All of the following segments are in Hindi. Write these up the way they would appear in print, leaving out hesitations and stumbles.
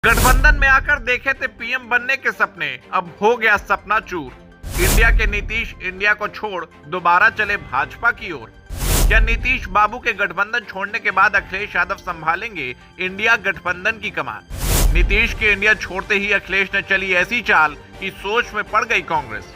गठबंधन में आकर देखे थे पीएम बनने के सपने, अब हो गया सपना चूर। इंडिया के नीतीश इंडिया को छोड़ दोबारा चले भाजपा की ओर। क्या नीतीश बाबू के गठबंधन छोड़ने के बाद अखिलेश यादव संभालेंगे इंडिया गठबंधन की कमान? नीतीश के इंडिया छोड़ते ही अखिलेश ने चली ऐसी चाल कि सोच में पड़ गई कांग्रेस।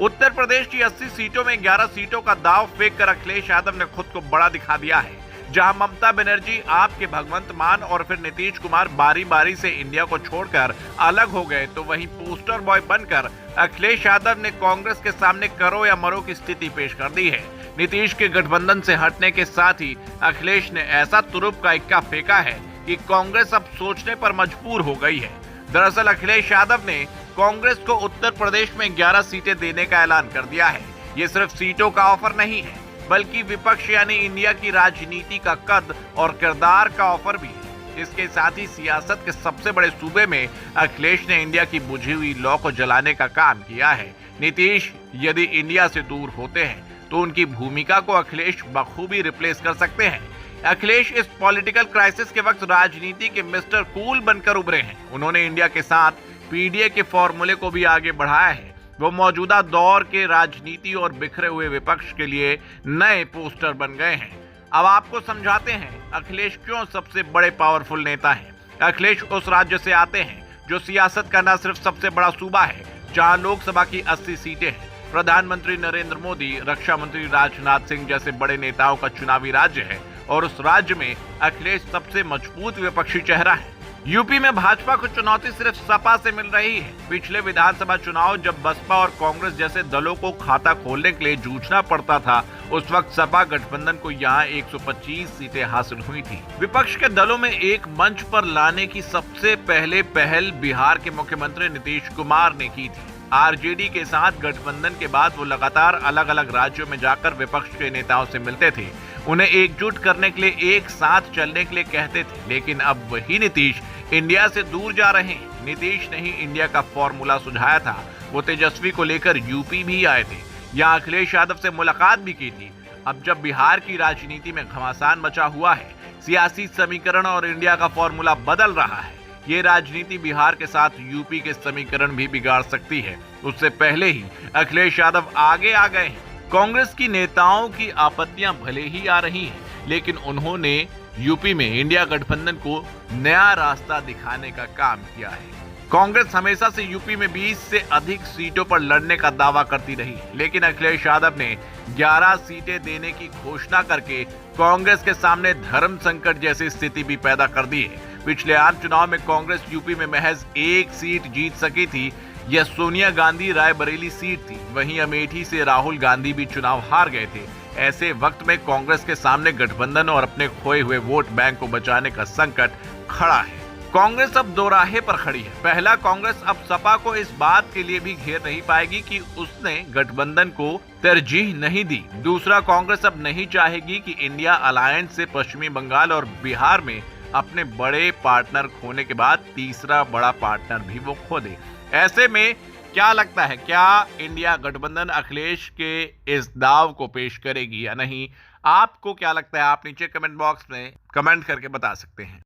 उत्तर प्रदेश की 80 सीटों में 11 सीटों का दाव फेंक कर अखिलेश यादव ने खुद को बड़ा दिखा दिया है। जहां ममता बनर्जी आपके भगवंत मान और फिर नीतीश कुमार बारी बारी से इंडिया को छोड़कर अलग हो गए, तो वहीं पोस्टर बॉय बनकर अखिलेश यादव ने कांग्रेस के सामने करो या मरो की स्थिति पेश कर दी है। नीतीश के गठबंधन से हटने के साथ ही अखिलेश ने ऐसा तुरुप का इक्का फेंका है कि कांग्रेस अब सोचने पर मजबूर हो गई है। दरअसल अखिलेश यादव ने कांग्रेस को उत्तर प्रदेश में 11 सीटें देने का ऐलान कर दिया है। ये सिर्फ सीटों का ऑफर नहीं है, बल्कि विपक्ष यानी इंडिया की राजनीति का कद और किरदार का ऑफर भी है। इसके साथ ही सियासत के सबसे बड़े सूबे में अखिलेश ने इंडिया की बुझी हुई लौ को जलाने का काम किया है। नीतीश यदि इंडिया से दूर होते हैं तो उनकी भूमिका को अखिलेश बखूबी रिप्लेस कर सकते हैं। अखिलेश इस पॉलिटिकल क्राइसिस के वक्त राजनीति के मिस्टर कूल बनकर उभरे हैं। उन्होंने इंडिया के साथ पीडीए के फॉर्मूले को भी आगे बढ़ाया है। वो मौजूदा दौर के राजनीति और बिखरे हुए विपक्ष के लिए नए पोस्टर बन गए हैं। अब आपको समझाते हैं अखिलेश क्यों सबसे बड़े पावरफुल नेता हैं। अखिलेश उस राज्य से आते हैं जो सियासत का न सिर्फ सबसे बड़ा सूबा है, जहां लोकसभा की 80 सीटें हैं, प्रधानमंत्री नरेंद्र मोदी, रक्षा मंत्री राजनाथ सिंह जैसे बड़े नेताओं का चुनावी राज्य है, और उस राज्य में अखिलेश सबसे मजबूत विपक्षी चेहरा है। यूपी में भाजपा को चुनौती सिर्फ सपा से मिल रही है। पिछले विधानसभा चुनाव जब बसपा और कांग्रेस जैसे दलों को खाता खोलने के लिए जूझना पड़ता था, उस वक्त सपा गठबंधन को यहां 125 सीटें हासिल हुई थी। विपक्ष के दलों में एक मंच पर लाने की सबसे पहले पहल बिहार के मुख्यमंत्री नीतीश कुमार ने की थी। आरजेडी के साथ गठबंधन के बाद वो लगातार अलग अलग राज्यों में जाकर विपक्ष के नेताओं से मिलते थे, उन्हें एकजुट करने के लिए एक साथ चलने के लिए कहते थे। लेकिन अब वही नीतीश इंडिया से दूर जा रहे हैं। नीतीश ने ही इंडिया का फॉर्मूला सुझाया था। वो तेजस्वी को लेकर यूपी भी आए थे, यहाँ अखिलेश यादव से मुलाकात भी की थी। अब जब बिहार की राजनीति में घमासान मचा हुआ है, सियासी समीकरण और इंडिया का फॉर्मूला बदल रहा है, ये राजनीति बिहार के साथ यूपी के समीकरण भी बिगाड़ सकती है। उससे पहले ही अखिलेश यादव आगे आ गए हैं। कांग्रेस की नेताओं की आपत्तियां भले ही आ रही हैं, लेकिन उन्होंने यूपी में इंडिया गठबंधन को नया रास्ता दिखाने का काम किया है। कांग्रेस हमेशा से यूपी में 20 से अधिक सीटों पर लड़ने का दावा करती रही, लेकिन अखिलेश यादव ने 11 सीटें देने की घोषणा करके कांग्रेस के सामने धर्म संकट जैसी स्थिति भी पैदा कर दी है। पिछले आम चुनाव में कांग्रेस यूपी में महज 1 सीट जीत सकी थी। यह सोनिया गांधी रायबरेली सीट थी। वहीं अमेठी से राहुल गांधी भी चुनाव हार गए थे। ऐसे वक्त में कांग्रेस के सामने गठबंधन और अपने खोए हुए वोट बैंक को बचाने का संकट खड़ा है। कांग्रेस अब दोराहे पर खड़ी है। पहला, कांग्रेस अब सपा को इस बात के लिए भी घेर नहीं पाएगी कि उसने गठबंधन को तरजीह नहीं दी। दूसरा, कांग्रेस अब नहीं चाहेगी कि इंडिया अलायंस से पश्चिमी बंगाल और बिहार में अपने बड़े पार्टनर खोने के बाद तीसरा बड़ा पार्टनर भी वो खो दे। ऐसे में क्या लगता है, क्या इंडिया गठबंधन अखिलेश के इस दाव को पेश करेगी या नहीं? आपको क्या लगता है? आप नीचे कमेंट बॉक्स में कमेंट करके बता सकते हैं।